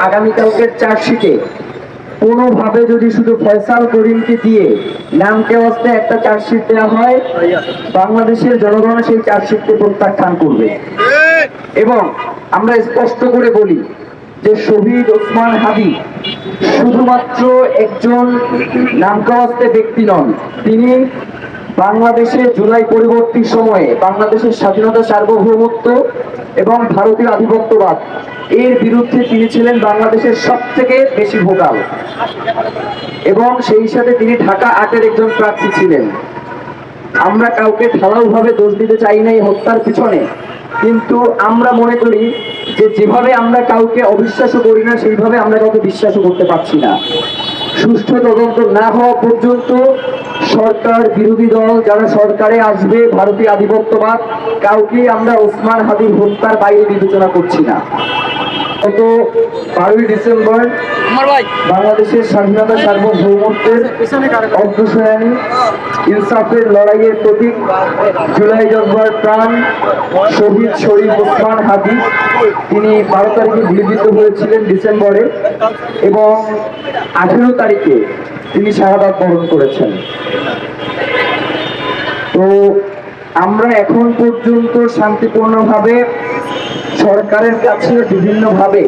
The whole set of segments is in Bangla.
আগামীকালকের চার্জশিটে কোনোভাবে যদি শুধু ফয়সাল করিমকে দিয়ে নামকে অবস্থে একটা চার্জশিট দেওয়া হয়, বাংলাদেশের জনগণ সেই চার্জশিটকে প্রত্যাখ্যান করবে। এবং আমরা স্পষ্ট করে বলি যে শহীদ ওসমান হাদি শুধুমাত্র একজন নামকাওয়াস্তে ব্যক্তি নন, তিনি বাংলাদেশের জুলাই পরবর্তী সময়ে বাংলাদেশের স্বাধীনতা, সার্বভৌমত্ব এবং ভারতীয় আধিপত্যবাদ এর বিরুদ্ধে তিনি ছিলেন বাংলাদেশের সবথেকে বেশি ভোকাল, এবং সেই সাথে তিনি ঢাকা ৮-এর একজন প্রার্থী ছিলেন। আমরা কাউকে ঢালাওভাবে দোষ দিতে চাই না এই হত্যার পিছনে, কিন্তু আমরা মনে করি যে যেভাবে আমরা কাউকে অবিশ্বাসও করি না, সেইভাবে আমরা কাউকে বিশ্বাসও করতে পারছি না। সুষ্ঠু তদন্ত না হওয়া পর্যন্ত সরকার, বিরোধী দল যারা সরকারে আসবে, ভারতীয় আধিপত্যবাদ, কাউকে আমরা ওসমান হাদির হত্যার বাইরে বিবেচনা করছি না। গত 12ই ডিসেম্বর বাংলাদেশের স্বাধীনতা, সার্বভৌমত্বের অগ্রসরানী, ইনসাফের লড়াইয়ের প্রতীক, জুলাই জজবার প্রাণ শহীদ শরীফ ওসমান হাদি, তিনি 12 তারিখে গুলিবিদ্ধ হয়েছিলেন ডিসেম্বরে, এবং 18 তারিখে তিনি শাহাদাত বরণ করেছেন। তো আমরা এখন পর্যন্ত শান্তিপূর্ণভাবে সরকারের কাছে বিভিন্নভাবে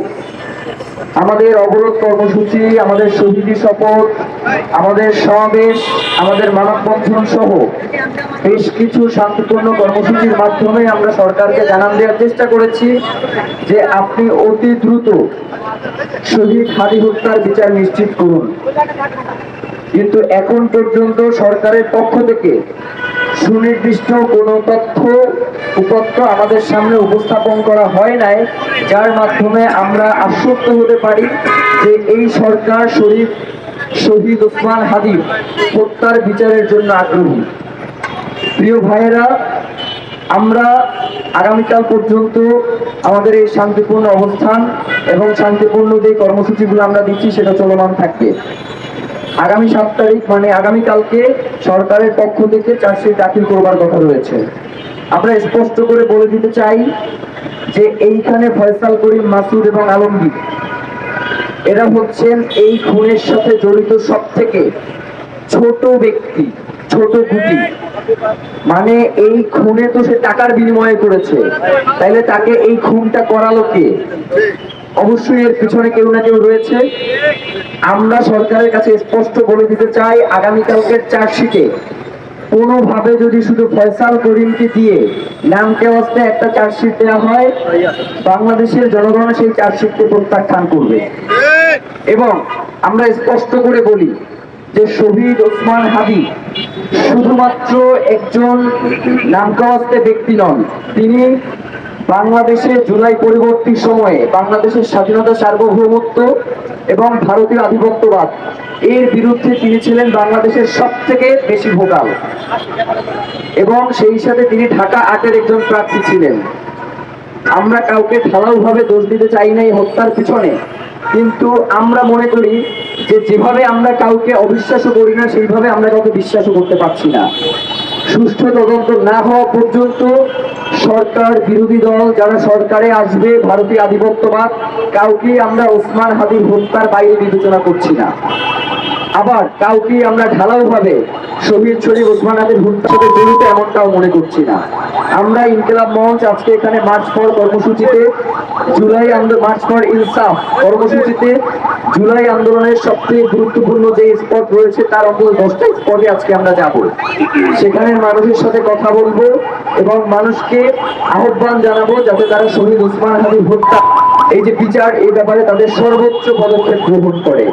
আমাদের অবরোধ কর্মসূচি, আমাদের শহীদী শপথ, আমাদের সমাবেশ, আমাদের মানববন্ধন সহ বেশ কিছু শান্তিপূর্ণ কর্মসূচির মাধ্যমে আমরা সরকারকে জানান দেওয়ার চেষ্টা করেছি যে আপনি অতি দ্রুত শহীদ হাদি হত্যার বিচার নিশ্চিত করুন। কিন্তু এখন পর্যন্ত সরকারের পক্ষ থেকে সুনির্দিষ্ট কোনো তথ্য উপত্য আমাদের সামনে উপস্থাপন করা হয় নাই, যার মাধ্যমে আমরা আশ্বস্ত হতে পারি যে এই সরকার শহীদ ওসমান হাদি হত্যার বিচারের জন্য আগ্রহী। প্রিয় ভাইয়েরা, আমরা আগামীকাল পর্যন্ত আমাদের এই শান্তিপূর্ণ অবস্থান এবং শান্তিপূর্ণ যে কর্মসূচিগুলো আমরা দিচ্ছি সেটা চলমান থাকবে। আগামী 7 তারিখ মানে আগামীকালকে সরকারের পক্ষ থেকে চার্জশিট দাখিল করবার কথা রয়েছে। আমরা স্পষ্ট করে বলে দিতে চাই যে এইখানে ফয়সাল করিম, মাসুদ এবং আলমগীর এরা হচ্ছেন এই খুনের সাথে জড়িত সবথেকে ছোট ব্যক্তি, ছোট গুটি। মানে এই খুনে তো সে টাকার বিনিময়ে করেছে, তাইলে তাকে এই খুনটা করালো কে? অবশ্যই এর পিছনে কেউ না কেউ রয়েছে। আমরা সরকারের কাছে স্পষ্ট বলে দিতে চাই, আগামীকালকের চার্জশিটে কোনোভাবে যদি শুধু ফয়সাল করিমকে দিয়ে নামকে অবস্থে একটা চার্জশিট দেওয়া হয়, বাংলাদেশের জনগণ সেই চার্জশিটকে প্রত্যাখ্যান করবে। এবং আমরা স্পষ্ট করে বলি যে শহীদ ওসমান হাদি শুধুমাত্র একজন নামকাওয়াস্তে ব্যক্তি নন, তিনি বাংলাদেশের জুলাই পরবর্তী সময়ে বাংলাদেশের স্বাধীনতা, সার্বভৌমত্ব এবং ভারতীয় আধিপত্যবাদ এর বিরুদ্ধে তিনি ছিলেন বাংলাদেশের সবথেকে বেশি ভোকাল, এবং সেই সাথে তিনি ঢাকা ৮-এর একজন প্রার্থী ছিলেন। আমরা কাউকে ঢালাওভাবে দোষ দিতে চাই না এই হত্যার পিছনে, কিন্তু আমরা মনে করি যে যেভাবে আমরা কাউকে অবিশ্বাসও করি না, সেইভাবে আমরা কাউকে বিশ্বাসও করতে পারছি না। সুষ্ঠু তদন্ত না হওয়া পর্যন্ত সরকার, বিরোধী দল যারা সরকারে আসবে, ভারতীয় আধিপত্যবাদ, কাউকে আমরা ওসমান হাদির হত্যার বাইরে বিবেচনা করছি না। আবার কাউকে আমরা ঢালাওভাবে শহীদ শরীফ ওসমান হাদির হত্যার সাথে জড়িত এমনটাও মনে করছি না। আমরা ইনকিলাব মঞ্চ আজকে এখানে মার্চ ফর কর্মসূচিতে, মার্চ ফর ইনসাফ কর্মসূচিতে জুলাই আন্দোলনের সবচেয়ে গুরুত্বপূর্ণ যে স্পট রয়েছে তার অন্তত 10টা স্পটে আজকে আমরা যাব। সেখানে মানুষের সাথে কথা বলবো এবং মানুষকে আহ্বান জানাবো যাতে তারা শহীদ ওসমান হাদির হত্যা এই যে বিচার, এই ব্যাপারে তাদের সর্বোচ্চ পদক্ষেপ গ্রহণ করে।